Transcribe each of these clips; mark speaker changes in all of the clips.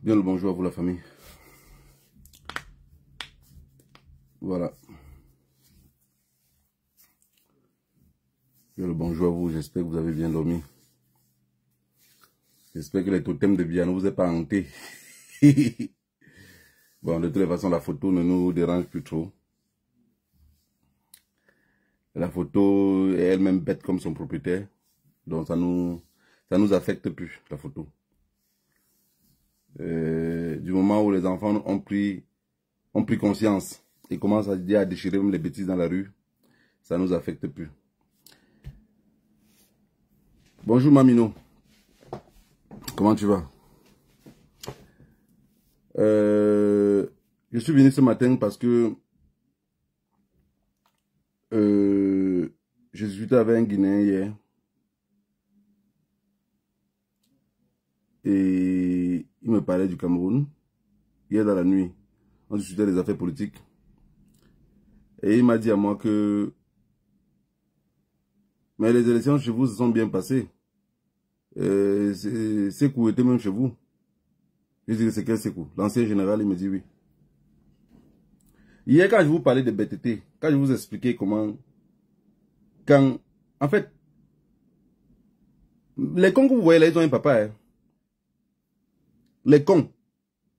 Speaker 1: Bien le bonjour à vous la famille. Voilà. Bien le bonjour à vous, j'espère que vous avez bien dormi. J'espère que les totems de bien ne vous est pas hanté. Bon, de toute façon, la photo ne nous dérange plus trop. La photo est elle-même bête comme son propriétaire. Donc ça nous affecte plus, la photo. Du moment où les enfants ont pris conscience et commencent à déchirer même les bêtises dans la rue, ça nous affecte plus. Bonjour Mamino. Comment tu vas? Je suis venu ce matin parce que je discutais avec un Guinéen hier. Et il me parlait du Cameroun. Hier dans la nuit, on discutait des affaires politiques. Et il m'a dit à moi que mais les élections chez vous se sont bien passées. Sékou était même chez vous. Je dis que c'est quel Sékou? L'ancien général, il me dit oui. Hier, quand je vous parlais de BTT, quand je vous expliquais comment... En fait, les cons que vous voyez là, ils ont un papa. Hein. Les cons.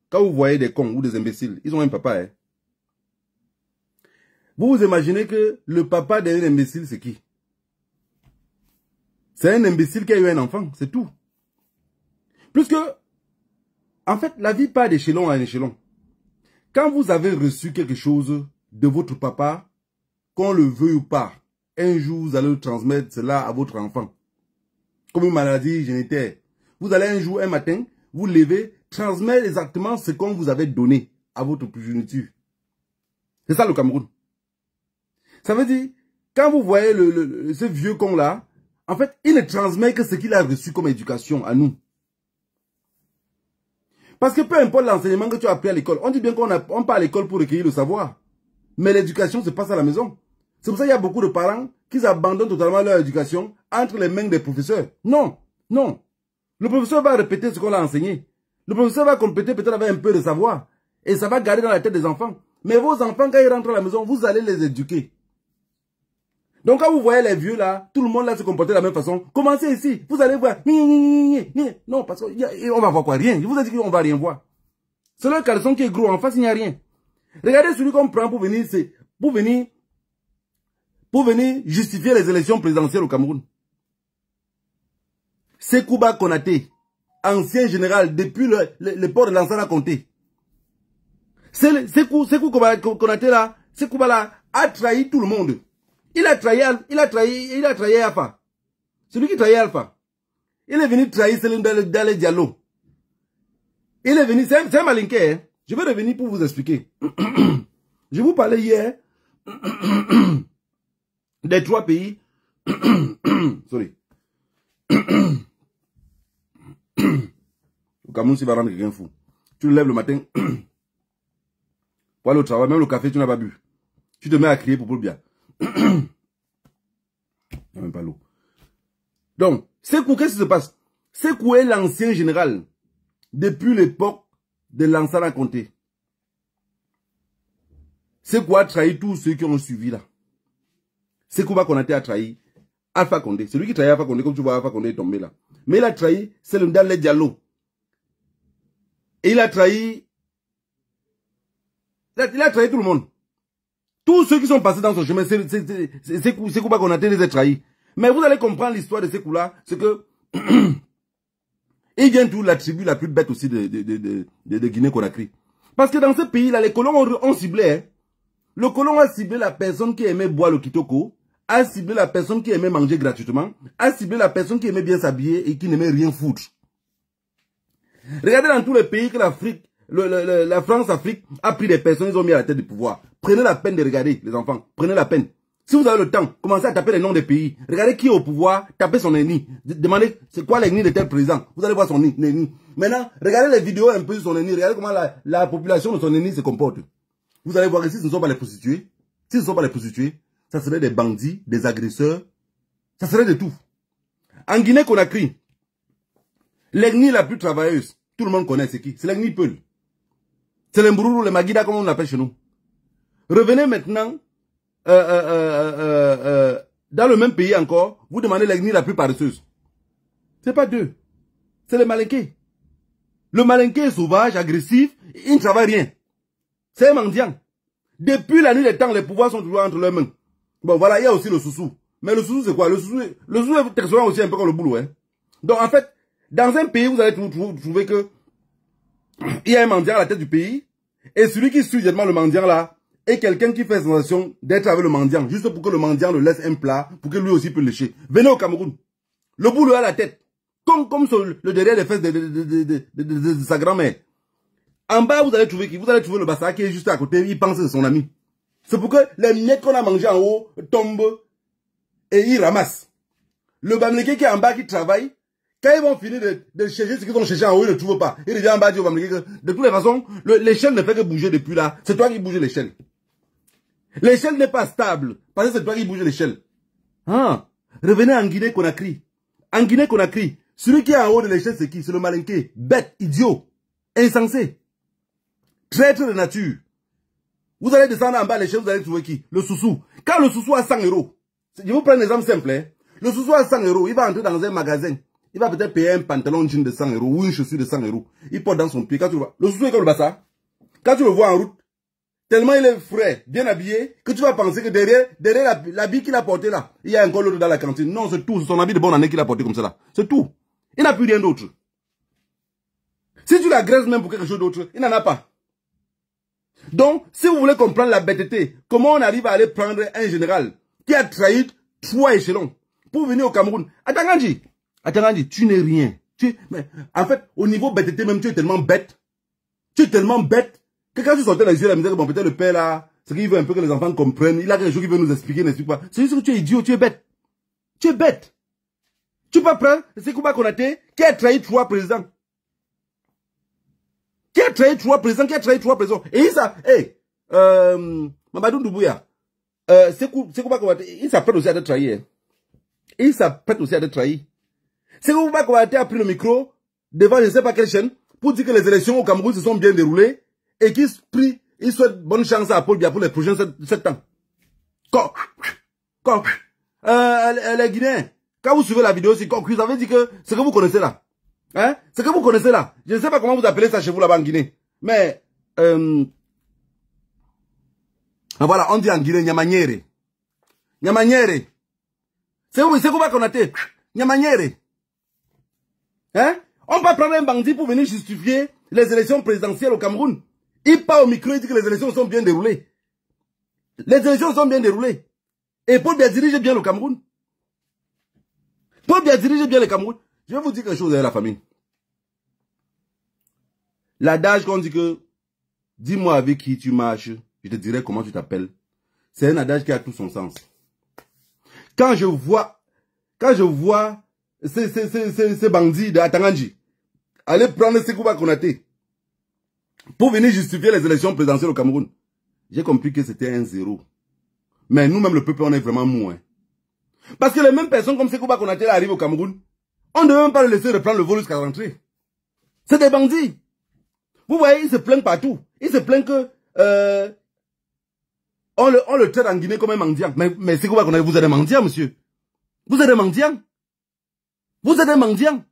Speaker 1: Quand vous voyez des cons ou des imbéciles, ils ont un papa. Hein. Vous vous imaginez que le papa d'un imbécile, c'est qui? C'est un imbécile qui a eu un enfant, c'est tout. Plus que, en fait, la vie part d'échelon à échelon. Quand vous avez reçu quelque chose de votre papa, qu'on le veuille ou pas, un jour vous allez le transmettre cela à votre enfant. Comme une maladie génétique. Vous allez un jour, un matin, vous lever, transmettre exactement ce qu'on vous avait donné à votre progéniture. C'est ça le Cameroun. Ça veut dire, quand vous voyez ce vieux con là, en fait, il ne transmet que ce qu'il a reçu comme éducation à nous. Parce que peu importe l'enseignement que tu as appris à l'école, on dit bien qu'on part à l'école pour recueillir le savoir. Mais l'éducation se passe à la maison. C'est pour ça qu'il y a beaucoup de parents qui abandonnent totalement leur éducation entre les mains des professeurs. Non, non. Le professeur va répéter ce qu'on a enseigné. Le professeur va compléter peut-être avec un peu de savoir. Et ça va garder dans la tête des enfants. Mais vos enfants, quand ils rentrent à la maison, vous allez les éduquer. Donc quand vous voyez les vieux là, tout le monde là se comporter de la même façon. Commencez ici, vous allez voir. Non, parce qu'on va voir quoi? Rien. Je vous ai dit qu'on va rien voir. C'est le caleçon qui est gros, en face il n'y a rien. Regardez celui qu'on prend pour venir, c'est pour venir justifier les élections présidentielles au Cameroun. Sekouba Konaté, ancien général depuis le port de Lansana Conté. Sekou Konaté là, Sekouba là, a trahi tout le monde. Il a trahi Alpha. Celui qui trahit Alpha. Il est venu trahir Céline Dale Diallo. Il est venu, c'est un malinqué. Hein. Je vais revenir pour vous expliquer. Je vous parlais hier des 3 pays. Sorry. Au Cameroun, si va rendre quelqu'un fou. Tu le lèves le matin. Pour aller au travail, même le café, tu n'as pas bu. Tu te mets à crier pour le bien. Il n'y a même pas l'eau. Donc, Sékou, qu'est-ce qui se passe? Sékou est l'ancien général depuis l'époque de Lansana Conté. Sékou a trahi tous ceux qui ont suivi là. Sekouba Konaté a trahi Alpha Condé. Celui qui trahit Alpha Condé, comme tu vois, Alpha Condé est tombé là. Mais il a trahi Céline Dale Diallo. Et il a trahi tout le monde. Tous ceux qui sont passés dans son chemin, Sekouba Konaté les a trahis. Mais vous allez comprendre l'histoire de Sékou là, c'est que il vient de la tribu la plus bête aussi de Guinée-Conakry. Parce que dans ce pays-là, les colons ont ciblé. Hein. Le colon a ciblé la personne qui aimait boire le kitoko, a ciblé la personne qui aimait manger gratuitement, a ciblé la personne qui aimait bien s'habiller et qui n'aimait rien foutre. Regardez dans tous les pays que l'Afrique, la France-Afrique a pris des personnes, ils ont mis à la tête du pouvoir. Prenez la peine de regarder, les enfants. Prenez la peine. Si vous avez le temps, commencez à taper les noms des pays. Regardez qui est au pouvoir, tapez son ennemi. Demandez c'est quoi l'ennemi de tel président. Vous allez voir son ennemi. Maintenant, regardez les vidéos un peu sur son ennemi. Regardez comment la population de son ennemi se comporte. Vous allez voir que si ce ne sont pas les prostituées, ça serait des bandits, des agresseurs, ça serait de tout. En Guinée-Conakry, l'ennemi la plus travailleuse, tout le monde connaît c'est qui. C'est les Gnipel. C'est les Mbourou, les Maguida, comme on l'appelle chez nous. Revenez maintenant, dans le même pays encore, vous demandez les Gni la plus paresseuse. C'est pas deux. C'est les Malinqués. Le Malinqué est sauvage, agressif, il ne travaille rien. C'est un mendiant. Depuis la nuit des temps, les pouvoirs sont toujours entre leurs mains. Bon, voilà, il y a aussi le Soussou. Mais le Soussou, c'est quoi? Le Soussou est très souvent aussi un peu comme le boulot. Hein. Donc, en fait, dans un pays, vous allez trouver que il y a un mendiant à la tête du pays, et celui qui suit directement le mendiant là, est quelqu'un qui fait sensation d'être avec le mendiant, juste pour que le mendiant le laisse un plat, pour que lui aussi puisse lécher. Venez au Cameroun. Le boulot à la tête. Comme sur le derrière des fesses de sa grand-mère. En bas, vous allez trouver qui? Vous allez trouver le bassa qui est juste à côté, il pense que c'est son ami. C'est pour que les miettes qu'on a mangées en haut tombent et ils ramassent. Le Bamileke qui est en bas qui travaille, quand ils vont finir de chercher ce qu'ils vont chercher en haut, ils ne trouvent pas. Il revient en bas, dit au Bamileke que de toutes les façons, l'échelle ne fait que bouger depuis là. C'est toi qui bouges l'échelle. L'échelle n'est pas stable, parce que c'est toi qui bouges l'échelle. Ah, revenez en Guinée-Conakry. En Guinée-Conakry, celui qui est en haut de l'échelle, c'est qui? C'est le Malinké. Bête, idiot, insensé, traître de nature. Vous allez descendre en bas de l'échelle, vous allez trouver qui? Le Soussou. Quand le Soussou a 100 €, je vous prends un exemple simple. Hein? Le Soussou a 100 €, il va entrer dans un magasin. Il va peut-être payer un pantalon jean de 100 € ou une chaussure de 100 €. Il porte dans son pied. Quand tu le vois, le Soussou est comme le bassa. Quand tu le vois en route, tellement il est frais, bien habillé, que tu vas penser que derrière l'habit qu'il a porté là, il y a encore l'autre dans la cantine. Non, c'est tout. C'est son habit de bonne année qu'il a porté comme ça là. C'est tout. Il n'a plus rien d'autre. Si tu l'agresses même pour quelque chose d'autre, il n'en a pas. Donc, si vous voulez comprendre la bêteté, comment on arrive à aller prendre un général qui a trahi 3 échelons pour venir au Cameroun? Atangandji, tu n'es rien. Mais, en fait, au niveau bêteté même, tu es tellement bête. Tu es tellement bête que quand tu sortais les yeux, la misère, bon, peut-être le père là, c'est qu'il veut un peu que les enfants comprennent. Il a quelque chose qu'il veut nous expliquer, n'explique pas. C'est juste que tu es idiot, tu es bête. Tu es bête. Tu peux prendre Sekouba Konaté qui a trahi 3 présidents. Qui a trahi 3 présidents, Et ça, Mamadou Doumbouya, Sekouba Konaté, il s'apprête aussi à être trahi. Hein. Sekouba Konaté a pris le micro devant je ne sais pas quelle chaîne pour dire que les élections au Cameroun se sont bien déroulées et qu'il souhaite bonne chance à Paul Biya pour les prochains 7 ans. Les Guinéens, quand vous suivez la vidéo, vous avez dit que ce que vous connaissez là, hein, ce que vous connaissez là, je ne sais pas comment vous appelez ça chez vous là-bas en Guinée, mais voilà, on dit en Guinée, Nyamanyere. C'est quoi qu'on a été? Nyamanyere. Hein? On va prendre un bandit pour venir justifier les élections présidentielles au Cameroun. Il part au micro et dit que les élections sont bien déroulées. Et Paul Biya dirige bien le Cameroun. Je vais vous dire quelque chose, la famille. L'adage qu'on dit que, dis-moi avec qui tu marches, je te dirai comment tu t'appelles. C'est un adage qui a tout son sens. Quand je vois ces bandits de Atangandji aller prendre Sekouba Konaté pour venir justifier les élections présidentielles au Cameroun, j'ai compris que c'était un 0. Mais nous-mêmes, le peuple, on est vraiment mou. Hein. Parce que les mêmes personnes comme Sekouba Konaté arrivent au Cameroun, on ne devait même pas le laisser reprendre le vol jusqu'à rentrer. C'est des bandits. Vous voyez, ils se plaignent partout. Ils se plaignent que on le traite en Guinée comme un mendiant. Mais Sekouba Konaté, vous êtes un mendiant, monsieur. Vous êtes un mendiant.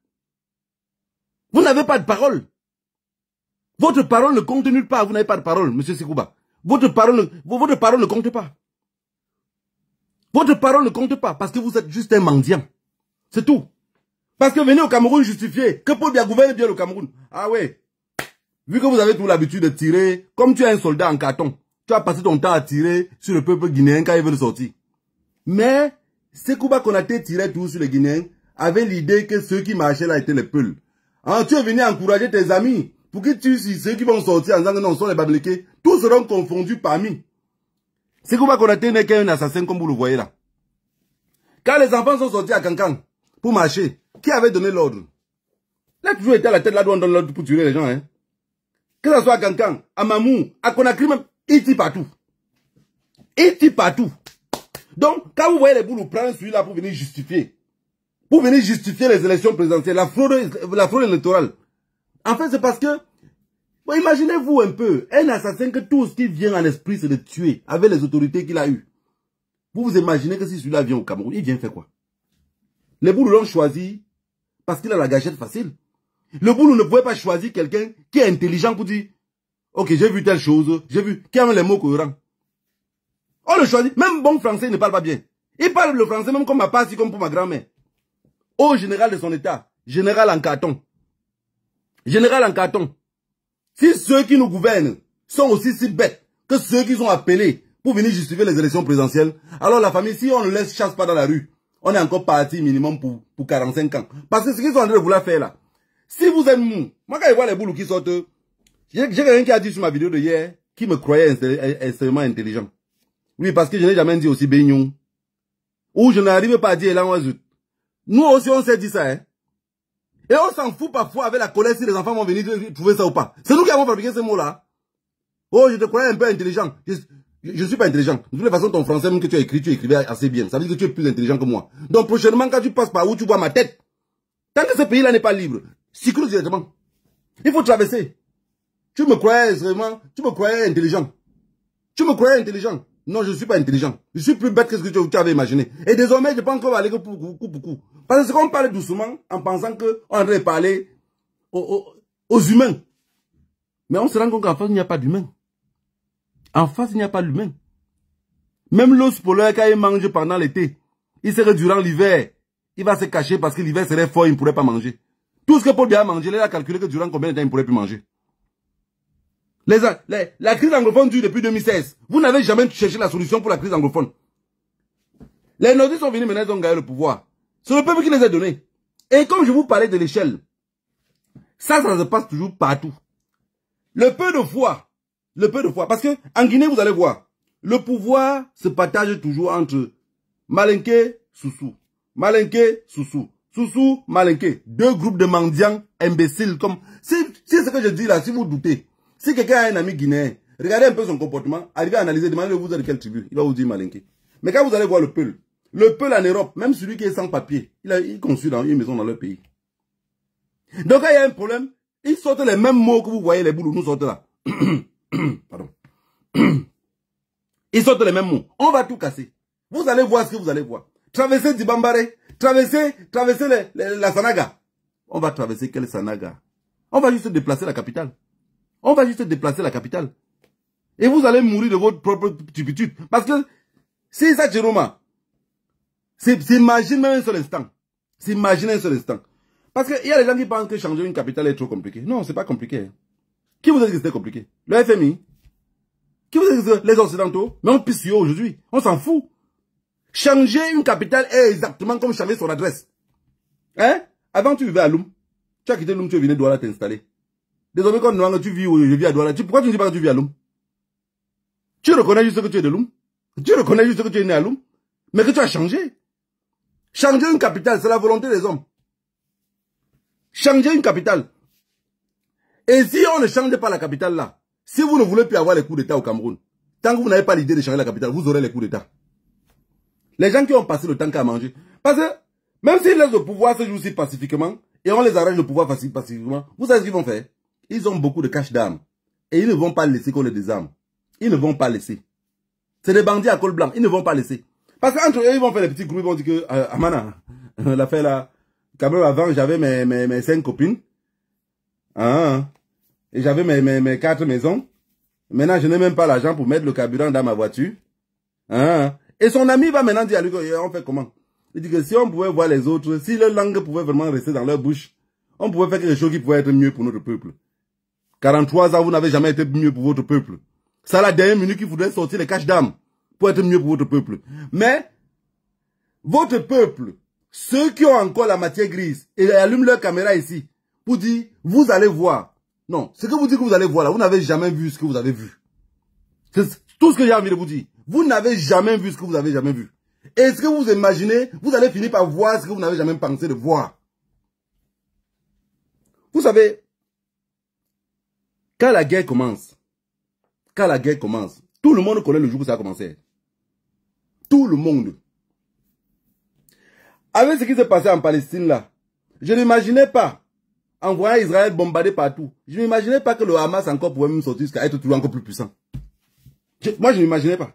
Speaker 1: Vous n'avez pas de parole. Votre parole ne compte nulle part. Vous n'avez pas de parole, monsieur Sekouba. Votre parole ne compte pas. Votre parole ne compte pas parce que vous êtes juste un mendiant. C'est tout. Parce que venez au Cameroun justifier que Paul Biya gouverne bien le Cameroun. Ah ouais. Vu que vous avez toujours l'habitude de tirer, comme tu es un soldat en carton, tu as passé ton temps à tirer sur le peuple guinéen quand ils veulent sortir. Mais Sekouba Konaté tirait toujours sur les Guinéens avec l'idée que ceux qui marchaient là étaient les Peuls. Hein, tu es venu encourager tes amis pour que tu si ceux qui vont sortir en disant que non, ce sont les Bamileke, tous seront confondus parmi. Sekouba Konaté n'est qu'un assassin comme vous le voyez là. Quand les enfants sont sortis à Kankan pour marcher, qui avait donné l'ordre? Il a toujours été à la tête là où on donne l'ordre pour tuer les gens. Hein. Que ce soit à Kankan, à Mamou, à Conakry même, il tire partout. Donc, quand vous voyez les boules, vous prenez celui-là pour venir justifier. Pour venir justifier les élections présidentielles, la fraude électorale. En fait, c'est parce que, bon, imaginez-vous un peu, un assassin que tout ce qui vient en esprit, c'est de tuer, avec les autorités qu'il a eues. Vous vous imaginez que si celui-là vient au Cameroun, il vient faire quoi? Les Boulous l'ont choisi parce qu'il a la gâchette facile. Le Boulou ne pouvait pas choisir quelqu'un qui est intelligent pour dire, ok, j'ai vu telle chose, j'ai vu, qui a les mots cohérents. On le choisit, même bon français, il ne parle pas bien. Il parle le français même comme ma passe, comme pour ma grand-mère. Au général de son état, général en carton. Général en carton. Si ceux qui nous gouvernent sont aussi si bêtes que ceux qui sont appelés pour venir justifier les élections présidentielles, alors la famille, si on ne laisse chasse pas dans la rue, on est encore parti minimum pour 45 ans. Parce que ce qu'ils sont en train de vouloir faire là, si vous êtes mou, moi quand je vois les Boulous qui sortent, j'ai quelqu'un qui a dit sur ma vidéo de hier, qui me croyait extrêmement intelligent. Oui, parce que je n'ai jamais dit aussi Beignon. Ou je n'arrive pas à dire Elan Ouazout. Nous aussi on s'est dit ça, hein. Et on s'en fout parfois avec la colère si les enfants vont venir trouver ça ou pas. C'est nous qui avons fabriqué ces mots-là. Oh, je te croyais un peu intelligent. Je suis pas intelligent. De toute façon, ton français, même que tu as écrit, tu écrivais assez bien. Ça veut dire que tu es plus intelligent que moi. Donc, prochainement, quand tu passes par où tu vois ma tête, tant que ce pays-là n'est pas libre, cycle directement. Il faut traverser. Tu me croyais vraiment, tu me croyais intelligent. Tu me croyais intelligent. Non, je ne suis pas intelligent. Je suis plus bête que ce que tu avais imaginé. Et désormais, je pense qu'on va aller pour coup. Parce que qu'on parle doucement en pensant qu'on devrait parler aux humains. Mais on se rend compte qu'en face, il n'y a pas d'humain. En face, il n'y a pas d'humain. Même l'os polaire, quand il mange pendant l'été, il sait que durant l'hiver, il va se cacher parce que l'hiver serait fort, il ne pourrait pas manger. Tout ce que Paul Biya a mangé, il a calculé que durant combien de temps il ne pourrait plus manger. La crise anglophone dure depuis 2016. Vous n'avez jamais cherché la solution pour la crise anglophone. Les nordistes sont venus maintenant, ils ont gagné le pouvoir. C'est le peuple qui les a donnés. Et comme je vous parlais de l'échelle, ça se passe toujours partout. Le peu de foi, parce que en Guinée, vous allez voir, le pouvoir se partage toujours entre Malinké, Soussou. Malinké, Soussou. Soussou, Malinké. Deux groupes de mendiants imbéciles comme... Si ce que je dis là, si vous doutez, si quelqu'un a un ami guinéen, regardez un peu son comportement, arrivez à analyser, demandez-le vous êtes de quelle tribu, il va vous dire Malinké. Mais quand vous allez voir le Peul en Europe, même celui qui est sans papier, il construit dans une maison dans leur pays. Donc quand il y a un problème, ils sortent les mêmes mots que vous voyez les Boulous nous sortent là. Pardon. Ils sortent les mêmes mots. On va tout casser. Vous allez voir ce que vous allez voir. Traverser Dibambare, traverser la Sanaga. On va traverser quelle Sanaga? On va juste déplacer la capitale. On va juste déplacer la capitale. Et vous allez mourir de votre propre stupitude. Parce que, c'est ça, Jérôme. S'imagine même un seul instant. S'imagine un seul instant. Parce qu'il y a des gens qui pensent que changer une capitale est trop compliqué. Non, c'est pas compliqué. Hein. Qui vous a dit que c'était compliqué? Le FMI? Qui vous a dit que les Occidentaux? Mais on pisse aujourd'hui. On s'en fout. Changer une capitale est exactement comme changer son adresse. Hein? Avant, tu vivais à Loum. Tu as quitté Loum, tu es venu à Douala t'installer. Désormais, quand tu vis où je vis à Douala, pourquoi tu ne dis pas que tu vis à Loum? Tu reconnais juste que tu es de Loum. Tu reconnais juste que tu es né à Loum. Mais que tu as changé. Changer une capitale, c'est la volonté des hommes. Changer une capitale. Et si on ne change pas la capitale là, si vous ne voulez plus avoir les coups d'État au Cameroun, tant que vous n'avez pas l'idée de changer la capitale, vous aurez les coups d'État. Les gens qui ont passé le temps qu'à manger. Parce que, même s'ils laissent le pouvoir se jouer pacifiquement, et on les arrange le pouvoir pacifiquement, vous savez ce qu'ils vont faire? Ils ont beaucoup de cash d'armes. Et ils ne vont pas laisser qu'on les désarme. Ils ne vont pas laisser. C'est des bandits à col blanc. Ils ne vont pas laisser. Parce qu'entre eux, ils vont faire les petits groupes. Ils vont dire que, Amana, l'affaire là, quand même avant, j'avais mes 5 copines. Et j'avais mes 4 maisons. Maintenant, je n'ai même pas l'argent pour mettre le carburant dans ma voiture. Et son ami va maintenant dire à lui, on fait comment? Il dit que si on pouvait voir les autres, si leur langue pouvait vraiment rester dans leur bouche, on pouvait faire quelque chose qui pouvait être mieux pour notre peuple. 43 ans, vous n'avez jamais été mieux pour votre peuple. C'est à la dernière minute qu'il faudrait sortir les caches d'âme pour être mieux pour votre peuple. Mais, votre peuple, ceux qui ont encore la matière grise, et allument leur caméra ici, pour dire, vous allez voir. Non, ce que vous dites que vous allez voir là, vous n'avez jamais vu ce que vous avez vu. C'est tout ce que j'ai envie de vous dire. Vous n'avez jamais vu ce que vous avez jamais vu. Et ce que vous imaginez, vous allez finir par voir ce que vous n'avez jamais pensé de voir. Vous savez, quand la guerre commence, tout le monde connaît le jour où ça a commencé. Tout le monde. Avec ce qui s'est passé en Palestine là, je n'imaginais pas envoyant Israël bombarder partout. Je n'imaginais pas que le Hamas encore pouvait même sortir jusqu'à être toujours encore plus puissant. Moi, je n'imaginais pas.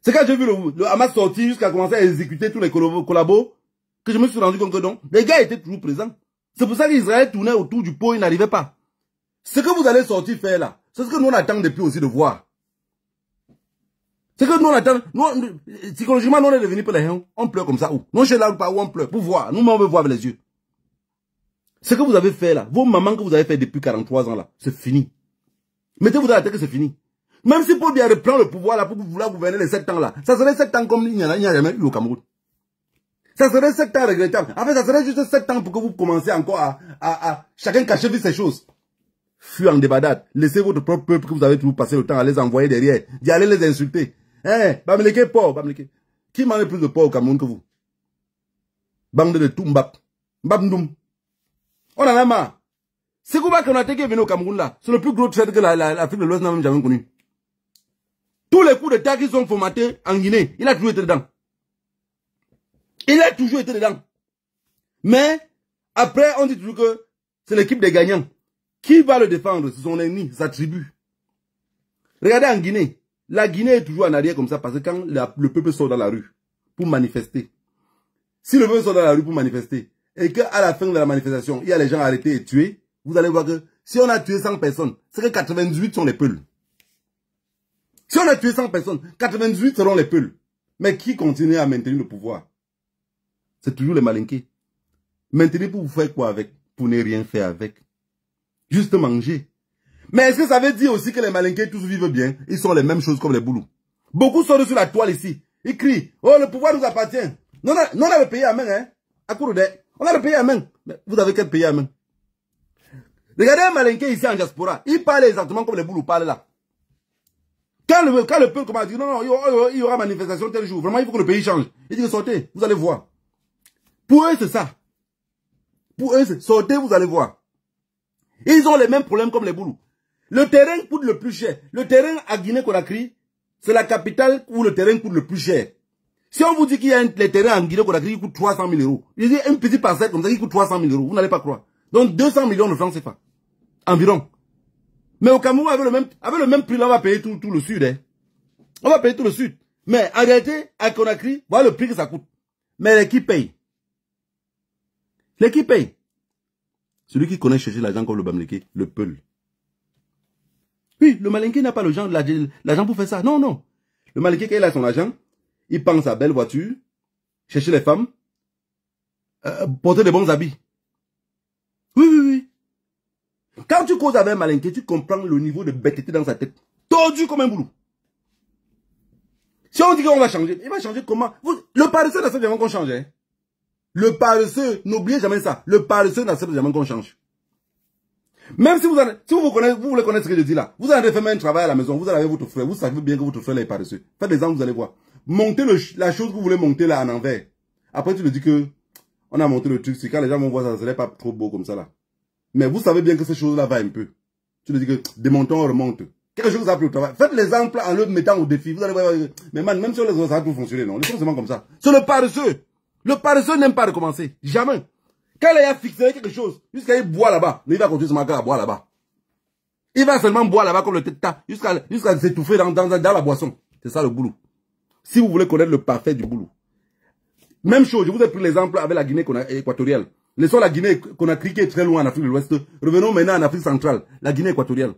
Speaker 1: C'est quand j'ai vu le Hamas sortir jusqu'à commencer à exécuter tous les collabos que je me suis rendu compte que non, les gars étaient toujours présents. C'est pour ça qu'Israël tournait autour du pot, il n'arrivait pas. Ce que vous allez sortir faire là, c'est ce que nous on attend depuis aussi de voir. C'est que nous on attend, psychologiquement nous on est devenus pour les gens, on pleure comme ça où? Non, chez là où on pleure, pour voir, nous on veut voir avec les yeux. Ce que vous avez fait là, vos mamans que vous avez fait depuis 43 ans là, c'est fini. Mettez-vous dans la tête que c'est fini. Même si Paul Biya reprend le pouvoir là pour vouloir gouverner les 7 ans là, ça serait 7 ans comme il n'y a jamais eu au Cameroun. Ça serait 7 ans regrettable. En fait, ça serait juste 7 ans pour que vous commenciez encore à chacun cacher vite ses choses. Fuir en débandade. Laissez votre propre peuple que vous avez toujours passé le temps à les envoyer derrière, d'y aller les insulter. Hein, Bamileke porc, Bamileke. Qui mange plus de porc au Cameroun que vous? Bande de tout Mbap. Mbap-Ndoum. On en a marre. C'est Kouba Konaté qui est venu au Cameroun là. C'est le plus gros traître que l'Afrique de l'Ouest n'a même jamais connu. Tous les coups d'État qui sont formatés en Guinée, il a toujours été dedans. Il a toujours été dedans. Mais, après, on dit toujours que c'est l'équipe des gagnants. Qui va le défendre? C'est son ennemi, sa tribu. Regardez en Guinée. La Guinée est toujours en arrière comme ça parce que quand le peuple sort dans la rue pour manifester, si le peuple sort dans la rue pour manifester et qu'à la fin de la manifestation, il y a les gens arrêtés et tués, vous allez voir que si on a tué 100 personnes, c'est que 98 sont les Peuls. Si on a tué 100 personnes, 98 seront les Peuls. Mais qui continue à maintenir le pouvoir? C'est toujours les malinqués. Maintenir pour vous faire quoi avec? Pour ne rien faire avec. Juste manger. Mais est-ce que ça veut dire aussi que les malinqués tous vivent bien? Ils sont les mêmes choses comme les boulous. Beaucoup sont sur la toile ici. Ils crient, oh le pouvoir nous appartient. Non, on a le pays à main, hein. À court de... On a le pays à main. Mais vous avez quel pays à main? Regardez un malinqué ici en diaspora. Il parle exactement comme les boulous parlent là. Quand le peuple commence à dire, non, il y aura manifestation tel jour. Vraiment, il faut que le pays change. Il dit, sortez, vous allez voir. Pour eux, c'est ça. Pour eux, c'est sortez, vous allez voir. Ils ont les mêmes problèmes comme les boulous. Le terrain coûte le plus cher. Le terrain à Guinée-Conakry, c'est la capitale où le terrain coûte le plus cher. Si on vous dit qu'il y a les terrains en Guinée-Conakry qui coûtent 300 000 euros, il y a une petite parcelle comme ça qui coûte 300 000 euros, vous n'allez pas croire. Donc 200 millions de francs CFA. Environ. Mais au Cameroun, avec le même prix là, on va payer tout le sud. Hein. On va payer tout le sud. Mais en réalité, à Conakry, voilà le prix que ça coûte. Mais qui paye? Qui paye? Celui qui connaît chercher l'argent comme le Bamileke, le Peul. Oui, le Malinké n'a pas l'argent pour faire ça. Non, non. Le Malinké, quand il a son argent, il pense à belle voiture, chercher les femmes, porter des bons habits. Oui, oui, oui. Quand tu causes avec un Malinké, tu comprends le niveau de bêteté dans sa tête. Tordu comme un boulot. Si on dit qu'on va changer, il va changer comment? Le paresseux n'accepte jamais qu'on change. Hein? Le paresseux, n'oubliez jamais ça. Le paresseux n'accepte jamais qu'on change. Même si vous voulez connaître ce que je dis là, vous allez faire un travail à la maison, vous avez votre frère, vous savez bien que votre frère est paresseux. Faites des angles, vous allez voir. Montez la chose que vous voulez monter là en envers. Après tu le dis que on a monté le truc, c'est quand les gens vont voir ça, ça serait pas trop beau comme ça là. Mais vous savez bien que cette chose là va un peu. Tu le dis que démontons, on remonte. Quelque chose à plus au travail. Faites l'exemple en le mettant au défi. Vous allez voir, mais man, même si on les autres, ça va tout fonctionner, non. Les choses sont comme ça. C'est le paresseux. Le paresseux n'aime pas recommencer. Jamais. Quand il a fixé quelque chose, jusqu'à il boit là-bas, il va continuer à boire là-bas. Il va seulement boire là-bas comme le tête-ta, jusqu'à s'étouffer dans la boisson. C'est ça le boulot. Si vous voulez connaître le parfait du boulot. Même chose, je vous ai pris l'exemple avec la Guinée équatoriale. Laissons la Guinée Conakry qui est très loin en Afrique de l'Ouest. Revenons maintenant en Afrique centrale, la Guinée équatoriale.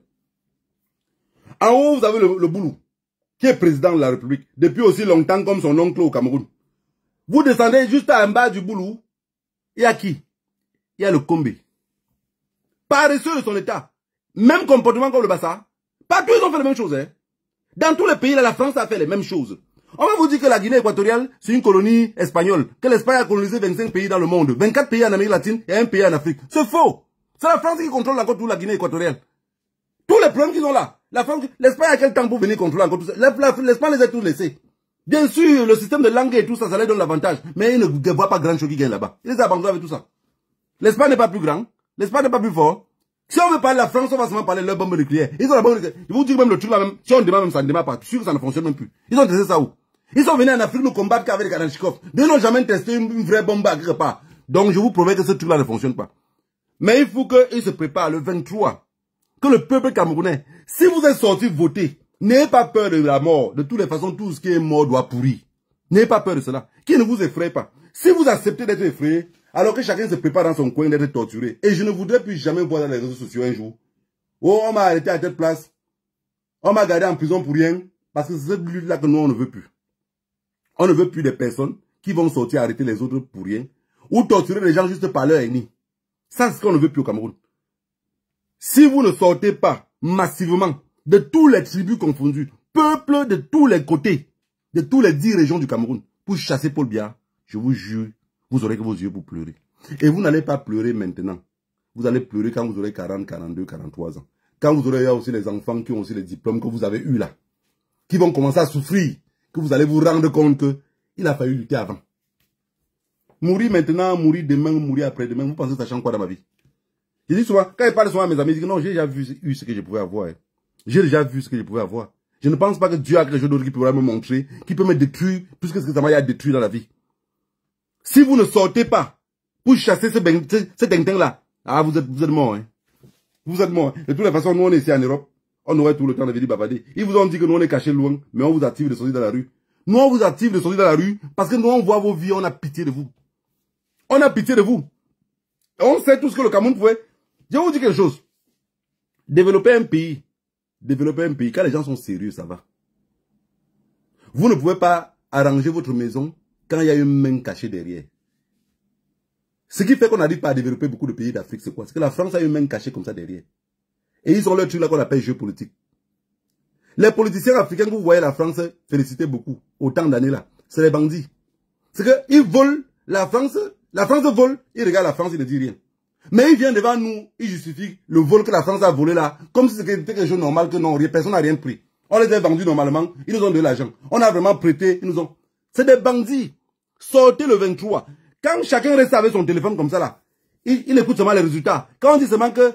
Speaker 1: En haut, vous avez le boulot, qui est président de la République, depuis aussi longtemps comme son oncle au Cameroun. Vous descendez juste en bas du boulot, il y a qui? Il y a le Kombe. Paresseux de son état. Même comportement comme le Bassa. Partout, ils ont fait les mêmes choses. Hein. Dans tous les pays, là, la France a fait les mêmes choses. On va vous dire que la Guinée équatoriale, c'est une colonie espagnole. Que l'Espagne a colonisé 25 pays dans le monde. 24 pays en Amérique latine et un pays en Afrique. C'est faux. C'est la France qui contrôle encore toute la Guinée équatoriale. Tous les problèmes qu'ils ont là. L'Espagne a quel temps pour venir contrôler encore tout ça? L'Espagne les a tous laissés. Bien sûr, le système de langue et tout ça, ça leur donne l'avantage. Mais ils ne voient pas grand chose qui gagne là-bas. Ils les abandonnent avec tout ça. L'Espagne n'est pas plus grand. L'Espagne n'est pas plus fort. Si on veut parler de la France, on va seulement parler de leur bombe nucléaire. Ils ont la bombe nucléaire. Je vous dis même le truc là même. Si on démarre même, ça ne démarre pas. Je suis sûr que ça ne fonctionne même plus. Ils ont testé ça où? Ils sont venus en Afrique nous combattre qu'avec les Kalachnikov. Ils n'ont jamais testé une vraie bombe à quelque part. Donc je vous promets que ce truc là ne fonctionne pas. Mais il faut qu'il se prépare le 23. Que le peuple camerounais, si vous êtes sorti voter, n'ayez pas peur de la mort. De toutes les façons, tout ce qui est mort doit pourrir. N'ayez pas peur de cela. Qui ne vous effraie pas. Si vous acceptez d'être effrayé, alors que chacun se prépare dans son coin d'être torturé. Et je ne voudrais plus jamais voir dans les réseaux sociaux un jour. Oh, on m'a arrêté à telle place. On m'a gardé en prison pour rien. Parce que c'est cette lutte-là que nous, on ne veut plus. On ne veut plus des personnes qui vont sortir arrêter les autres pour rien. Ou torturer les gens juste par leur ennemi. Ça, c'est ce qu'on ne veut plus au Cameroun. Si vous ne sortez pas massivement de tous les tribus confondues, peuples de tous les côtés, de tous les 10 régions du Cameroun, pour chasser Paul Biya, je vous jure, vous aurez que vos yeux pour pleurer. Et vous n'allez pas pleurer maintenant. Vous allez pleurer quand vous aurez 40, 42, 43 ans. Quand vous aurez aussi les enfants qui ont aussi les diplômes que vous avez eus là. Qui vont commencer à souffrir. Que vous allez vous rendre compte qu'il a fallu lutter avant. Mourir maintenant, mourir demain, mourir après-demain. Vous pensez que ça change quoi dans ma vie? Je dis souvent, quand je parle souvent à mes amis, je dis non, j'ai déjà vu ce que je pouvais avoir. J'ai déjà vu ce que je pouvais avoir. Je ne pense pas que Dieu a quelque chose d'autre qui pourra me montrer, qui peut me détruire plus que ce que ça m'a détruit dans la vie. Si vous ne sortez pas pour chasser ce dingue-là, ah, vous êtes mort. Hein. Vous êtes mort. De toutes les façons, nous, on est ici en Europe. On aurait tout le temps de venir bavarder. Ils vous ont dit que nous, on est cachés loin, mais on vous active de sortir dans la rue. Nous, on vous active de sortir dans la rue parce que nous, on voit vos vies, on a pitié de vous. On a pitié de vous. On sait tout ce que le Cameroun pouvait. Je vous dis quelque chose. Développer un pays, quand les gens sont sérieux, ça va. Vous ne pouvez pas arranger votre maison quand il y a une main cachée derrière. Ce qui fait qu'on n'arrive pas à développer beaucoup de pays d'Afrique, c'est quoi? C'est que la France a une main cachée comme ça derrière. Et ils ont leur truc là qu'on appelle jeu politique. Les politiciens africains que vous voyez la France féliciter beaucoup, autant d'années là, c'est les bandits. C'est qu'ils volent la France vole, ils regardent la France, ils ne disent rien. Mais ils viennent devant nous, ils justifient le vol que la France a volé là, comme si c'était quelque chose de normal, que non, personne n'a rien pris. On les a vendus normalement, ils nous ont donné l'argent. On a vraiment prêté, ils nous ont... C'est des bandits. Sortez le 23. Quand chacun reste avec son téléphone comme ça là, il écoute seulement les résultats. Quand on dit seulement que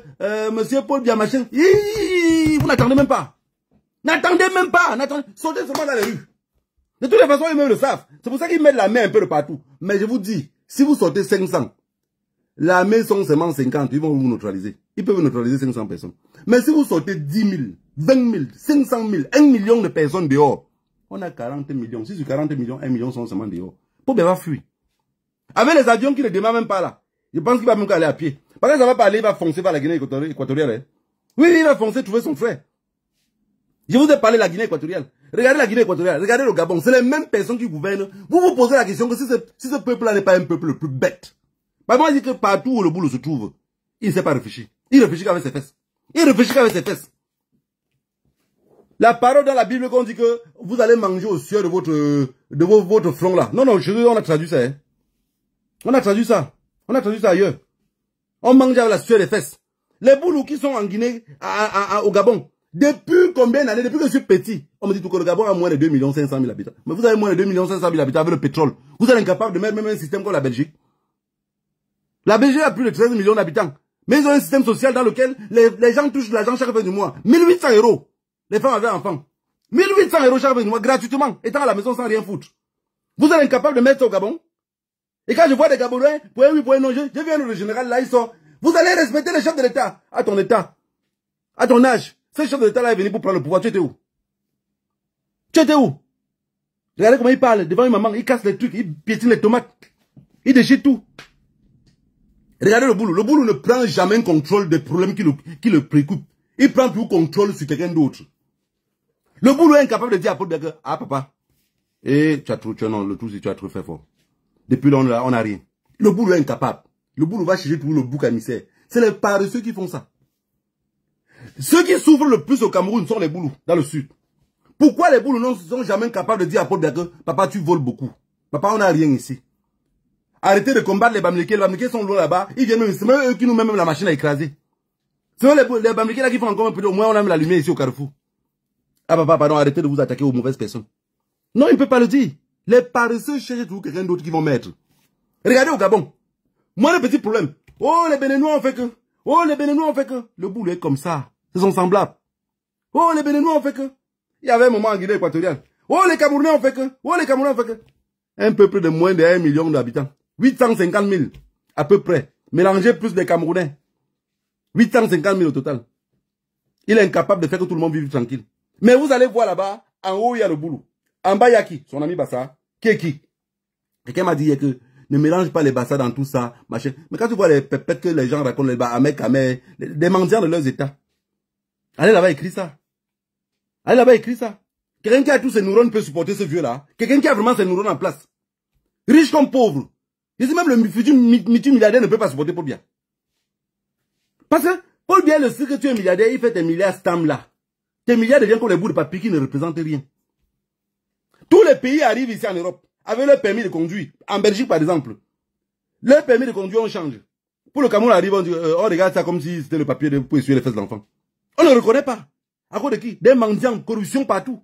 Speaker 1: monsieur Paul Biya machin, vous n'attendez même pas. N'attendez même pas. Sortez seulement dans les rues. De toutes les façons, ils même le savent. C'est pour ça qu'ils mettent la main un peu de partout. Mais je vous dis, si vous sortez 500, l'armée sont seulement 50, ils vont vous neutraliser. Ils peuvent neutraliser 500 personnes. Mais si vous sortez 10 000, 20 000, 500 000, 1 million de personnes dehors, on a 40 millions. Si sur 40 millions, 1 million sont seulement dehors. Pour bien fuir. Avec les avions qui ne démarrent même pas là. Je pense qu'il va même aller à pied. Parce que ça va pas aller, il va foncer vers la Guinée équatoriale. Hein. Oui, il va foncer trouver son frère. Je vous ai parlé de la Guinée équatoriale. Regardez la Guinée équatoriale, regardez le Gabon. C'est les mêmes personnes qui gouvernent. Vous vous posez la question que si ce peuple-là n'est pas un peuple le plus bête. Bah moi je dis que partout où le boulot se trouve, il ne sait pas réfléchir. Il réfléchit qu'avec ses fesses. Il réfléchit qu'avec ses fesses. La parole dans la Bible qu'on dit que vous allez manger au sueur de votre front là. Non, on a traduit ça. Hein. On a traduit ça. On a traduit ça ailleurs. On mange avec la sueur des fesses. Les boulous qui sont en Guinée, au Gabon, depuis combien d'années, depuis que je suis petit, on me dit tout que le Gabon a moins de 2 500 000 habitants. Mais vous avez moins de 2 500 000 habitants avec le pétrole. Vous êtes incapable de mettre même un système comme la Belgique. La Belgique a plus de 13 millions d'habitants. Mais ils ont un système social dans lequel les gens touchent l'argent chaque fin du mois. 1800 €. Les femmes avaient enfants. 1800 € chaque fin du mois, gratuitement, étant à la maison sans rien foutre. Vous êtes incapable de mettre ça au Gabon? Et quand je vois des Gabonais, pour oui, pour non, je viens le général, là, ils sont, vous allez respecter les chefs de l'État, à ton État, à ton âge. Ce chef de l'État là est venu pour prendre le pouvoir, tu étais où? Tu étais où? Regardez comment il parle devant une maman, il casse les trucs, il piétine les tomates, il déchire tout. Regardez le boulot ne prend jamais contrôle des problèmes qui le préoccupent. Il prend tout contrôle sur quelqu'un d'autre. Le boulot est incapable de dire à Paul Biya que, ah papa, et tu as trop fait fort. Depuis là, on n'a rien. Le boulot est incapable. Le boulot va chercher tout le bouc à émissaire. C'est les paresseux qui font ça. Ceux qui souffrent le plus au Cameroun sont les boulous, dans le sud. Pourquoi les boulous ne sont jamais capables de dire à Paul Biya que, papa, tu voles beaucoup. Papa, on n'a rien ici. Arrêtez de combattre les Bamileke. Les Bamileke sont loin là-bas. Ils viennent même, c'est même eux qui nous mettent même la machine à écraser. C'est eux les Bamileke là qui font encore un peu. Au moins, on a mis la lumière ici au Carrefour. Ah papa, pardon, arrêtez de vous attaquer aux mauvaises personnes. Non, il ne peut pas le dire. Les paresseux cherchent toujours quelqu'un d'autre qui vont mettre. Regardez au Gabon. Moi, le petit problème. Oh, les Béninois ont fait que. Oh, les Béninois ont fait que. Le boulot est comme ça. C'est son semblable. Oh, les Béninois ont fait que. Il y avait un moment en Guinée équatoriale. Oh, les Camerounais ont fait que. Oh, les Camerounais ont fait que. Un peuple de moins de 1 million d'habitants. 850 000, à peu près. Mélangez plus des Camerounais. 850 000 au total. Il est incapable de faire que tout le monde vive tranquille. Mais vous allez voir là-bas, en haut, il y a le boulot. En bas, il y a qui? Son ami Bassa. Qui est qui? Quelqu'un m'a dit que ne mélange pas les Bassa dans tout ça, machin. Mais quand tu vois les pépettes que les gens racontent, les Bahamès, des mendiants de leurs états. Allez là-bas, écris ça. Allez là-bas, écris ça. Quelqu'un qui a tous ses neurones peut supporter ce vieux-là. Quelqu'un qui a vraiment ses neurones en place. Riche comme pauvre. Je dis même le futur multimilliardaire ne peut pas supporter Paul Biya. Parce que Paul Biya, le sait que tu es milliardaire, il fait tes milliards stam là. Tes milliards deviennent comme les bouts de papier qui ne représentent rien. Tous les pays arrivent ici en Europe avec leur permis de conduire. En Belgique, par exemple, leur permis de conduire, on change. Pour le Cameroun, arrive, on regarde ça comme si c'était le papier pour essuyer les fesses de l'enfant. On ne le reconnaît pas. À cause de qui? Des mendiants, corruption partout.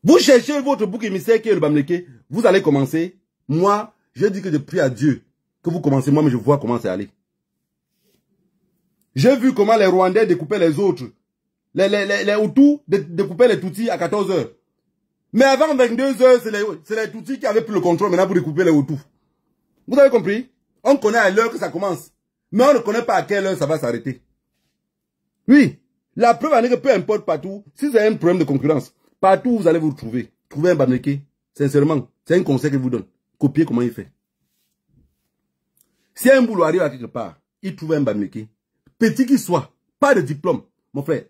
Speaker 1: Vous cherchez votre bouc émissaire qui est le Bamileke, vous allez commencer. Moi, je dis que je prie à Dieu que vous commencez, moi, mais je vois comment c'est allé. J'ai vu comment les Rwandais découpaient les autres. Les Hutus découpaient les Tutsis à 14 h. Mais avant 22 h, c'est les Tutsis qui avaient pris le contrôle maintenant pour découper les Hutus. Vous avez compris? On connaît à l'heure que ça commence. Mais on ne connaît pas à quelle heure ça va s'arrêter. Oui. La preuve en est que peu importe partout, si vous avez un problème de concurrence, partout vous allez vous retrouver. Trouvez un Bamileke. Sincèrement, c'est un conseil que je vous donne. Copiez comment il fait. Si un boulot arrive à quelque part, il trouve un Bamileke. Petit qu'il soit, pas de diplôme. Mon frère,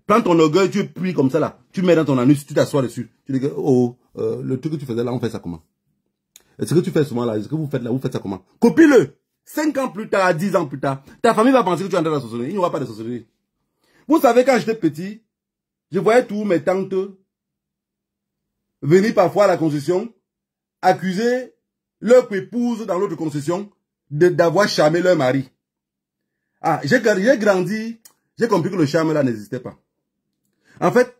Speaker 1: prends ton orgueil, tu puis comme ça là, tu mets dans ton anus, tu t'assois dessus. Tu dis que, le truc que tu faisais là, on fait ça comment? Et ce que tu fais souvent là, ce que vous faites là, vous faites ça comment? Copie-le! 5 ans plus tard, 10 ans plus tard, ta famille va penser que tu es en train de la sorcellerie. Il n'y aura pas de sorcellerie. Vous savez, quand j'étais petit, je voyais tous mes tantes venir parfois à la construction, accuser leur épouse dans l'autre construction d'avoir charmé leur mari. Ah, j'ai grandi, j'ai compris que le charme là n'existait pas. En fait,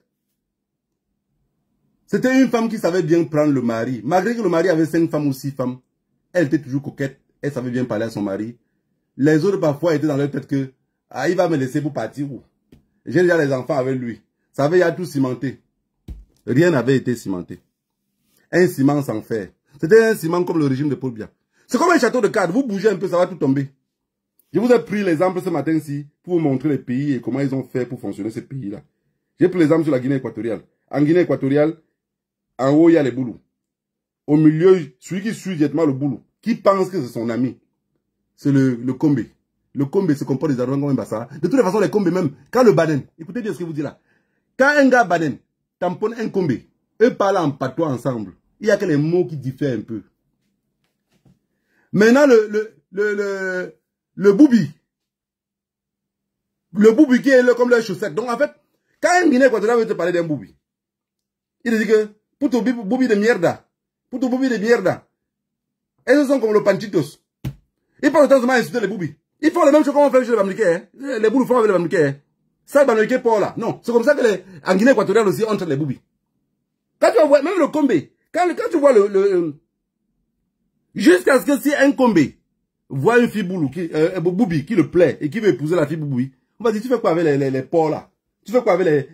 Speaker 1: c'était une femme qui savait bien prendre le mari. Malgré que le mari avait 5 femmes ou 6 femmes, elle était toujours coquette, elle savait bien parler à son mari. Les autres parfois étaient dans leur tête que, ah, il va me laisser pour partir où? J'ai déjà les enfants avec lui. Ça avait déjà tout cimenté. Rien n'avait été cimenté. Un ciment sans fer. C'était un ciment comme le régime de Paul Biya. C'est comme un château de cartes. Vous bougez un peu, ça va tout tomber. Je vous ai pris l'exemple ce matin-ci pour vous montrer les pays et comment ils ont fait pour fonctionner ces pays-là. J'ai pris l'exemple sur la Guinée équatoriale. En Guinée équatoriale, en haut, il y a les boulous. Au milieu, celui qui suit directement le boulou, qui pense que c'est son ami, c'est le Kombe. Le Kombe se comporte des arrogants comme un Bassa. De toutes les façons, les Kombe même, quand le Baden, écoutez bien ce que je vous dis là, quand un gars Baden tamponne un Kombe, eux parlent en patois ensemble, il y a que les mots qui diffèrent un peu. Maintenant, le Boubi qui est là comme leur chaussette. Donc en fait, quand un Guinéen équatorien veut te parler d'un Boubi, il dit que, puto Boubi de mierda, puto Boubi de mierda, et ce sont comme le Panchitos. Ils parlent de temps en temps insulter les Boubi. Ils font la même chose qu'on fait chez les Bamileke. Hein. Les Boulous font avec les Bamileke. Hein. Ça, Bamileke pour là. Non, c'est comme ça que en Guinée équatoriale aussi, on traite les Boubi. Quand tu vois, même le Kombe, quand tu vois jusqu'à ce que si un Kombe voit une fille Boulou, Boubi, qui le plaît et qui veut épouser la fille Boubi, on va dire, tu fais quoi avec les porcs là? Tu fais quoi avec les...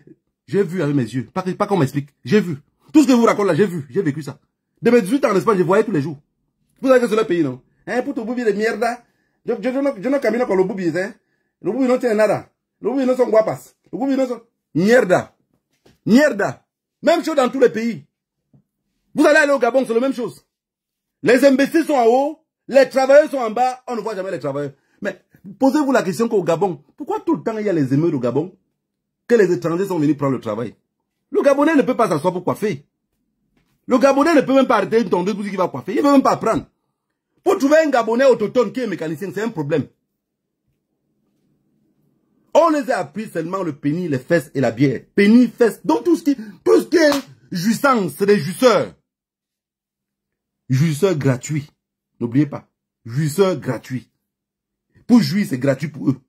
Speaker 1: J'ai vu avec mes yeux, pas qu'on m'explique, j'ai vu. Tout ce que je vous raconte là, j'ai vu, j'ai vécu ça. De mes 18 ans en Espagne, je voyais tous les jours. Vous savez que c'est le pays, non? Hein, pour ton Boubi de mierda. Yo no camino con los bubis, ¿eh? Los bubis no tienen nada. Los bubis no son guapas. Los bubis no son... Mierda. Mierda. Même chose dans tous les pays. Vous allez aller au Gabon, c'est la même chose. Les imbéciles sont en haut, les travailleurs sont en bas, on ne voit jamais les travailleurs. Mais posez-vous la question qu'au Gabon, pourquoi tout le temps il y a les émeutes au Gabon, que les étrangers sont venus prendre le travail? Le Gabonais ne peut pas s'asseoir pour coiffer. Le Gabonais ne peut même pas arrêter une tondeuse pour dire qu'il va coiffer. Il ne peut même pas apprendre. Pour trouver un Gabonais autochtone qui est mécanicien, c'est un problème. On les a appris seulement le pénis, les fesses et la bière. Pénis, fesses, donc tout ce qui est jouissance, c'est des jouisseurs. Jouisseurs gratuits. N'oubliez pas. Jouisseurs gratuits. Pour jouir, c'est gratuit pour eux.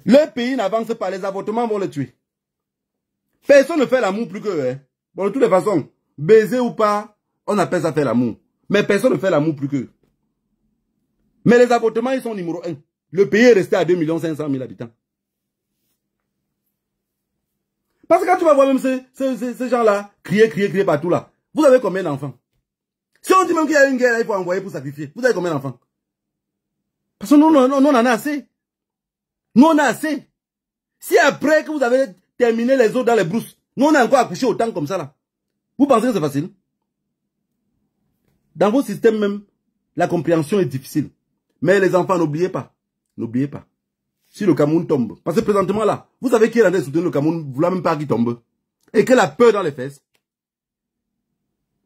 Speaker 1: Le pays n'avance pas, les avortements vont les tuer. Personne ne fait l'amour plus qu'eux. Hein. Bon, de toutes les façons, baiser ou pas, on appelle ça faire l'amour. Mais personne ne fait l'amour plus qu'eux. Mais les avortements, ils sont numéro 1. Le pays est resté à 2 500 000 habitants. Parce que quand tu vas voir même ces gens-là, crier partout là, vous avez combien d'enfants? Si on dit même qu'il y a une guerre, il faut envoyer pour sacrifier. Vous avez combien d'enfants? Parce que nous, on en a assez. Nous, on a assez. Si après que vous avez terminé les autres dans les brousses, nous, on a encore accouché autant comme ça, là. Vous pensez que c'est facile? Dans vos systèmes même, la compréhension est difficile. Mais les enfants, n'oubliez pas. N'oubliez pas. Si le Cameroun tombe, parce que présentement là, vous savez qui est en train de soutenir le Cameroun, vous voulez même pas qu'il tombe. Et que la peur dans les fesses.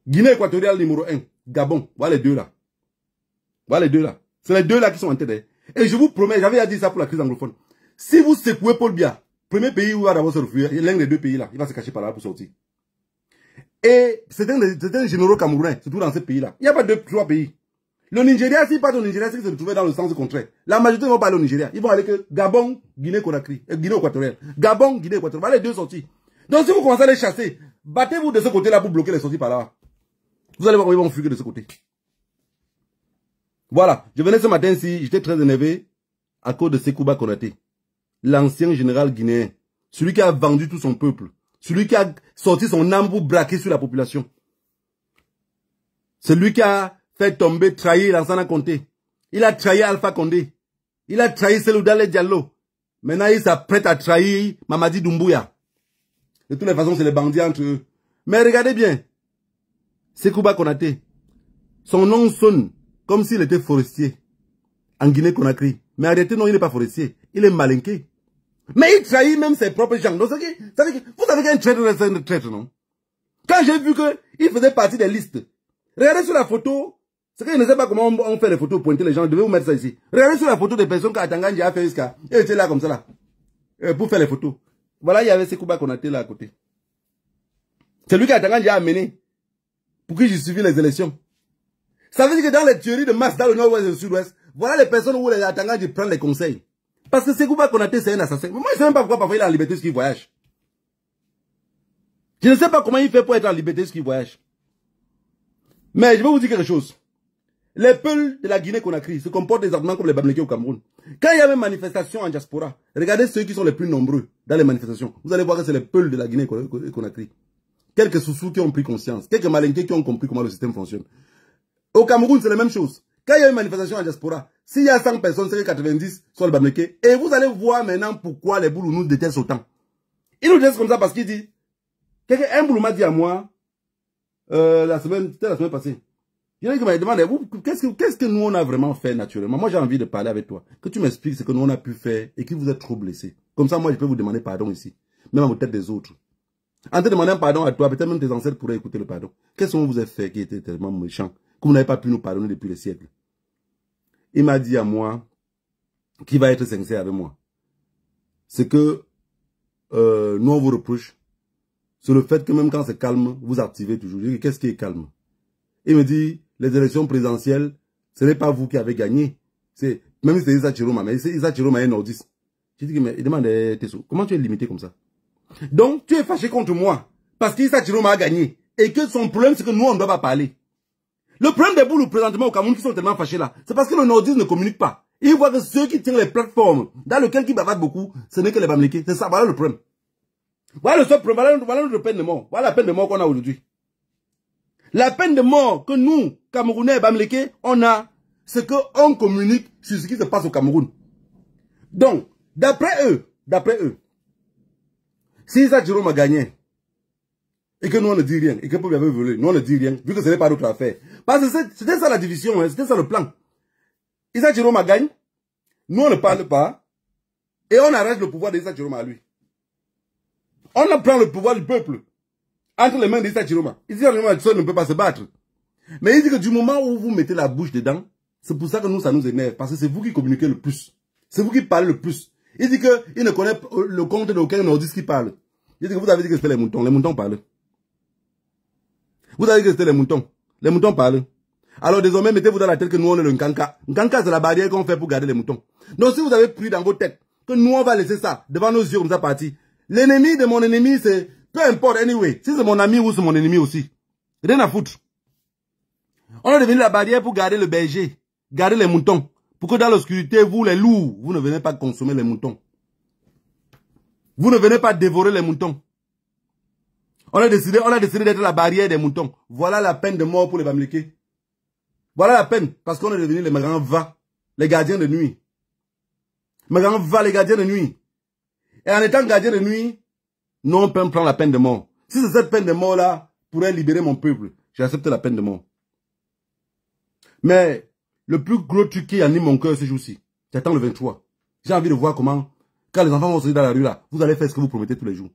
Speaker 1: Guinée équatoriale numéro 1, Gabon, voilà les deux là. Voilà les deux là. C'est les deux là qui sont en tête. Et je vous promets, j'avais dit ça pour la crise anglophone. Si vous secouez Paul Biya, premier pays où il va d'abord se refugier, l'un des deux pays là, il va se cacher par là pour sortir. Et c'est un généraux camerounais, surtout dans ce pays-là. Il n'y a pas deux, trois pays. Le Nigeria, s'ils partent au Nigeria, c'est qu'ils se trouvaient dans le sens contraire. La majorité vont pas aller au Nigeria. Ils vont aller que Gabon, Guinée-Conakry, Guinée équatoriale. Gabon, Guinée équatoriale. Voilà les deux sorties. Donc si vous commencez à les chasser, battez-vous de ce côté-là pour bloquer les sorties par là. Vous allez voir comment ils vont fuir de ce côté. Voilà. Je venais ce matin ici, j'étais très énervé à cause de Sekouba Konaté. L'ancien général guinéen. Celui qui a vendu tout son peuple. Celui qui a sorti son âme pour braquer sur la population. Celui qui a fait tomber, trahir Lansana Conté. Il a trahi Alpha Condé. Il a trahi Selou Dale Diallo. Maintenant, il s'apprête à trahir Mamadi Doumbouya. De toutes les façons, c'est les bandits entre eux. Mais regardez bien. Sekouba Konaté. Son nom sonne comme s'il était forestier. En Guinée-Conakry. Mais en réalité, non, il n'est pas forestier. Il est malinqué. Mais il trahit même ses propres gens. Donc, vous savez qu'un traître est un traître, non? Quand j'ai vu qu'il faisait partie des listes, regardez sur la photo, c'est que je ne sais pas comment on fait les photos, pointer les gens, je devais vous mettre ça ici. Regardez sur la photo des personnes qu'Atanganji a fait jusqu'à, il était là comme ça là, pour faire les photos. Voilà, il y avait Sekouba Konaté là à côté. C'est lui qu'Atanganji a amené pour qu'il justifie les élections. Ça veut dire que dans les théories de masse, dans le nord-ouest et le sud-ouest, voilà les personnes où les Atanganji prennent les conseils. Parce que Sekouba Konaté, c'est un assassin. Moi, je ne sais même pas pourquoi parfois il est en liberté ce qu'il voyage. Je ne sais pas comment il fait pour être en liberté ce qu'il voyage. Mais je vais vous dire quelque chose. Les Peuls de la Guinée-Conakry se comportent exactement comme les Bamileke au Cameroun. Quand il y a une manifestation en diaspora, regardez ceux qui sont les plus nombreux dans les manifestations. Vous allez voir que c'est les Peuls de la Guinée-Conakry. Quelques sous-sous qui ont pris conscience. Quelques malinqués qui ont compris comment le système fonctionne. Au Cameroun, c'est la même chose. Quand il y a une manifestation en diaspora, s'il y a 100 personnes, c'est que 90 sont les Bamileke. Et vous allez voir maintenant pourquoi les Boulous nous détestent autant. Ils nous détestent comme ça parce qu'il dit, un Boulou m'a dit à moi, c'était la semaine passée. Il y en a qui m'a demandé, qu'est-ce que nous on a vraiment fait naturellement? Moi j'ai envie de parler avec toi. Que tu m'expliques ce que nous on a pu faire et que vous êtes trop blessé. Comme ça, moi je peux vous demander pardon ici. Même à votre tête des autres. En te demandant pardon à toi, peut-être même tes ancêtres pourraient écouter le pardon. Qu'est-ce qu'on vous a fait qui était tellement méchant que vous n'avez pas pu nous pardonner depuis les siècles? Il m'a dit à moi, qui va être sincère avec moi, c'est que nous on vous reproche, c'est le fait que même quand c'est calme, vous activez toujours. Je dis, qu'est-ce qui est calme? Il me dit, les élections présidentielles, ce n'est pas vous qui avez gagné. Même si c'est Issa Chiroma, mais Issa Chiroma est nordiste. Je dis, mais il demande, Tesso, comment tu es limité comme ça? Donc, tu es fâché contre moi, parce qu'Issa Chiroma a gagné, et que son problème, c'est que nous, on ne doit pas parler. Le problème des Boulous présentement au Cameroun qui sont tellement fâchés là, c'est parce que le nordiste ne communique pas. Ils voient que ceux qui tiennent les plateformes, dans lesquelles ils bavardent beaucoup, ce n'est que les Bamileke. C'est ça, voilà le problème. Voilà le seul problème, voilà notre peine de mort. Voilà la peine de mort qu'on a aujourd'hui. La peine de mort que nous, Camerounais et Bamileke, on a, c'est qu'on communique sur ce qui se passe au Cameroun. Donc, d'après eux, si Issa Jérôme a gagné, et que nous on ne dit rien, et que Paul avait volé, nous on ne dit rien, vu que ce n'est pas notre affaire. Parce que c'était ça la division, hein, c'était ça le plan. Issa Jérôme a gagné, nous on ne parle pas, et on arrête le pouvoir d'Issa Jérôme à lui. On prend le pouvoir du peuple entre les mains d'Issa Chiroma. Issa Chiroma ne peut pas se battre. Mais il dit que du moment où vous mettez la bouche dedans, c'est pour ça que nous, ça nous énerve. Parce que c'est vous qui communiquez le plus. C'est vous qui parlez le plus. Il dit qu'il ne connaît le compte d'aucun nordiste qui parle. Il dit que vous avez dit que c'était les moutons. Les moutons parlent. Vous avez dit que c'était les moutons. Les moutons parlent. Alors désormais, mettez-vous dans la tête que nous, on est le Nkanka. Nkanka, c'est la barrière qu'on fait pour garder les moutons. Donc si vous avez pris dans vos têtes que nous, on va laisser ça devant nos yeux comme ça partir, l'ennemi de mon ennemi, c'est... Peu importe, anyway. Si c'est mon ami ou c'est mon ennemi aussi. Rien à foutre. On a devenu la barrière pour garder le berger. Garder les moutons. Pour que dans l'obscurité, vous, les loups, vous ne venez pas consommer les moutons. Vous ne venez pas dévorer les moutons. On a décidé d'être la barrière des moutons. Voilà la peine de mort pour les Bamileke. Voilà la peine. Parce qu'on est devenu les grands va. les gardiens de nuit. Mais quand on va les gardiens de nuit, et en étant gardien de nuit, non, on peut prendre la peine de mort. Si c'est cette peine de mort-là pourrait libérer mon peuple, j'accepte la peine de mort. Mais le plus gros truc qui anime mon cœur ce jour-ci, j'attends le 23. J'ai envie de voir comment, quand les enfants vont sortir dans la rue là, vous allez faire ce que vous promettez tous les jours.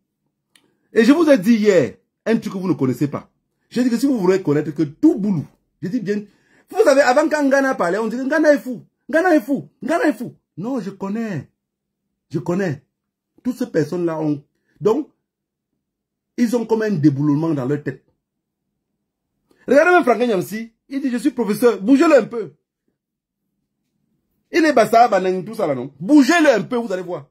Speaker 1: Et je vous ai dit hier, un truc que vous ne connaissez pas. J'ai dit que si vous voulez connaître que tout boulot, j'ai dit bien, vous savez, avant quand Ghana parlait, on disait Ghana est fou, Ghana est fou, Ghana est fou. Non, je connais. Je connais. Toutes ces personnes-là ont... Donc, ils ont comme un déboulement dans leur tête. Regardez même Franck Nyamsi, il dit, je suis professeur, bougez-le un peu. Il est basta, tout ça là, non? Bougez-le un peu, vous allez voir.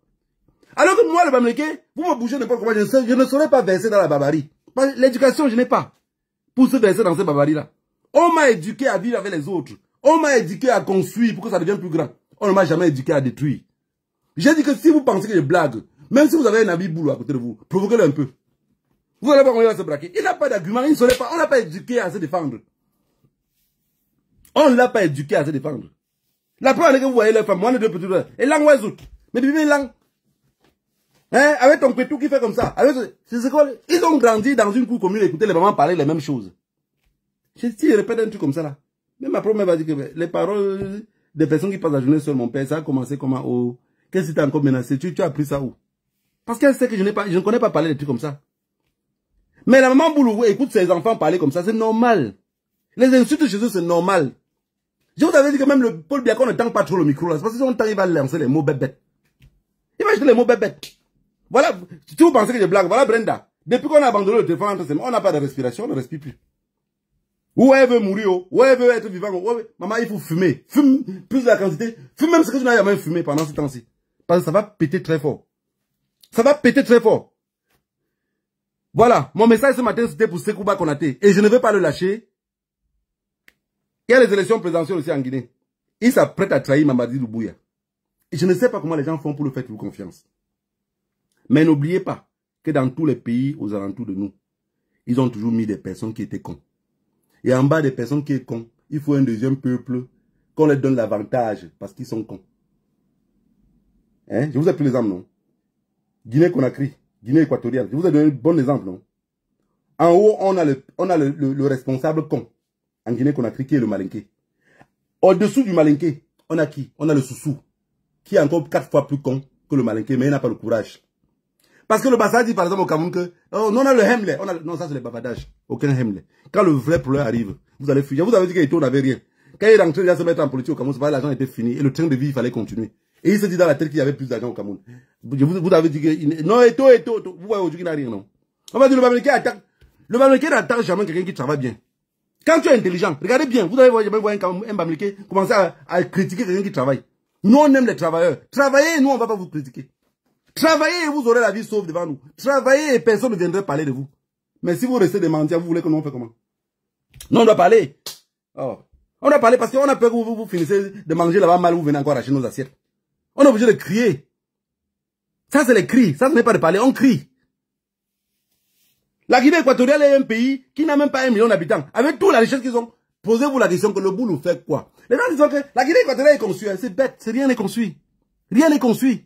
Speaker 1: Alors que moi, le Bamileke, vous me bougez n'importe comment, je ne saurais pas verser dans la barbarie. L'éducation, je n'ai pas. Pour se verser dans ces barbaries-là. On m'a éduqué à vivre avec les autres. On m'a éduqué à construire pour que ça devienne plus grand. On ne m'a jamais éduqué à détruire. J'ai dit que si vous pensez que je blague, même si vous avez un habit boulot à côté de vous, provoquez-le un peu. Vous allez voir comment il va se braquer. Il n'a pas d'argument, il ne saurait pas. On n'a pas éduqué à se défendre. On ne l'a pas éduqué à se défendre. La première fois que vous voyez les femmes, moi, les deux petits frères, et langue ouest, mais bibi langue. Hein, avec ton pétou qui fait comme ça. C'est quoi? Ils ont grandi dans une cour commune, écouter les mamans parler les mêmes choses. Si je répète un truc comme ça là, même ma prof m'a dit que les paroles des personnes qui passent la journée sur mon père, ça a commencé comment? Oh, qu'est-ce que tu as encore menacé? Tu as appris ça où? Parce qu'elle sait que je ne connais pas parler des trucs comme ça. Mais la maman Boulou écoute ses enfants parler comme ça, c'est normal. Les insultes chez eux, c'est normal. Je vous avais dit que même le Paul Biakon ne tend pas trop le micro là. C'est parce que son temps, il va lancer les mots bêtes. Il va jeter les mots bêtes. Voilà, si vous pensez que je blague, voilà Brenda. Depuis qu'on a abandonné le téléphone entre ses mains, on n'a pas de respiration, on ne respire plus. Ou elle veut mourir, ou elle veut être vivant. Maman, il faut fumer. Fume plus de la quantité. Fume même ce que tu n'as jamais fumé pendant ce temps-ci. Parce que ça va péter très fort. Ça va péter très fort. Voilà, mon message ce matin, c'était pour Sekouba Konaté. Et je ne vais pas le lâcher. Il y a les élections présidentielles aussi en Guinée. Il s'apprête à trahir Mamadi Doumbouya. Et je ne sais pas comment les gens font pour le faire toute confiance. Mais n'oubliez pas que dans tous les pays aux alentours de nous, ils ont toujours mis des personnes qui étaient cons. Et en bas des personnes qui sont cons, il faut un deuxième peuple qu'on leur donne l'avantage parce qu'ils sont cons. Hein? Je vous ai pris l'exemple, non? Guinée-Conakry, Guinée équatoriale. Je vous ai donné un bon exemple, non? En haut, on a le responsable con. En Guinée-Conakry, qui est le Malinké. Au-dessous du Malinké, on a qui? On a le Soussou, qui est encore 4 fois plus con que le Malinké, mais il n'a pas le courage. Parce que le Bassa dit par exemple au Cameroun que oh, non, on a le Hemley. Non, ça c'est le bavardage. Aucun Hemley. Quand le vrai problème arrive, vous allez fuir. Vous avez dit qu'il n'avait rien. Quand il est rentré, il a se mettre en politique au Cameroun, c'est pas l'argent était fini. Et le train de vie, il fallait continuer. Et il se dit dans la tête qu'il y avait plus d'argent au Cameroun. Vous avez dit que non, et tout. Vous voyez aujourd'hui qu'il n'a rien, non. On va dire le Bamileke attaque. Le Bamileke n'attaque jamais quelqu'un qui travaille bien. Quand tu es intelligent, regardez bien, vous allez voir un Bamileke commencer à critiquer quelqu'un qui travaille. Nous, on aime les travailleurs. Travaillez, nous, on ne va pas vous critiquer. Travaillez et vous aurez la vie sauve devant nous. Travaillez et personne ne viendrait parler de vous. Mais si vous restez des mendiants, vous voulez que nous on fait comment? Non, on doit parler. Oh. On doit parler parce qu'on a peur que vous finissez de manger là-bas mal, vous venez encore arracher nos assiettes. On est obligé de crier. Ça, c'est les cris. Ça, ce n'est pas de parler, on crie. La Guinée équatoriale est un pays qui n'a même pas 1 million d'habitants. Avec toute la richesse qu'ils ont, posez-vous la question que le boulot fait quoi? Les gens disent que la Guinée équatoriale est construite. C'est bête, rien n'est construit. Rien n'est construit.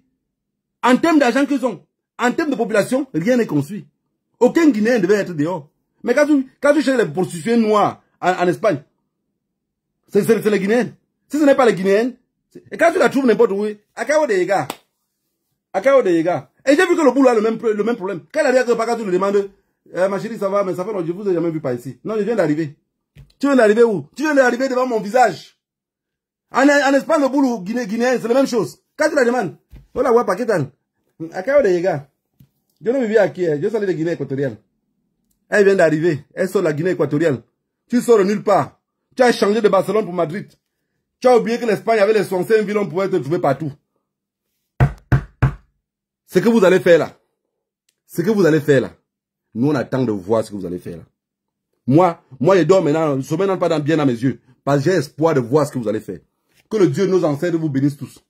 Speaker 1: En termes d'argent qu'ils ont, en termes de population, rien n'est construit. Aucun Guinéen devait être dehors. Mais quand tu cherches les prostituées noires en Espagne, c'est les Guinéens. Si ce n'est pas les Guinéens, et quand tu la trouves n'importe où, à Kao de Yega. À Kao de Yega. Et j'ai vu que le boulot a le même problème. Quand elle arrive, quand tu lui demandes, ma chérie, ça va, mais ça fait longtemps, je vous ai jamais vu par ici. Non, je viens d'arriver. Tu viens d'arriver où? Tu viens d'arriver devant mon visage. En Espagne, le boulot guinéen, c'est la même chose. Quand tu la demandes, voilà, ouais, Paquetan. À Kao de Yega. Je ne vis à qui? Je suis de Guinée équatoriale. Elle vient d'arriver. Elle sort de la Guinée équatoriale. Tu sors de nulle part. Tu as changé de Barcelone pour Madrid. Tu as oublié que l'Espagne avait les 65 villes, on pouvait te trouver partout. Ce que vous allez faire là. Ce que vous allez faire là. Nous, on attend de voir ce que vous allez faire là. Moi, je dors maintenant. Le sommeil n'entre pas bien à mes yeux. Parce que j'ai espoir de voir ce que vous allez faire. Que le Dieu de nos ancêtres vous bénisse tous.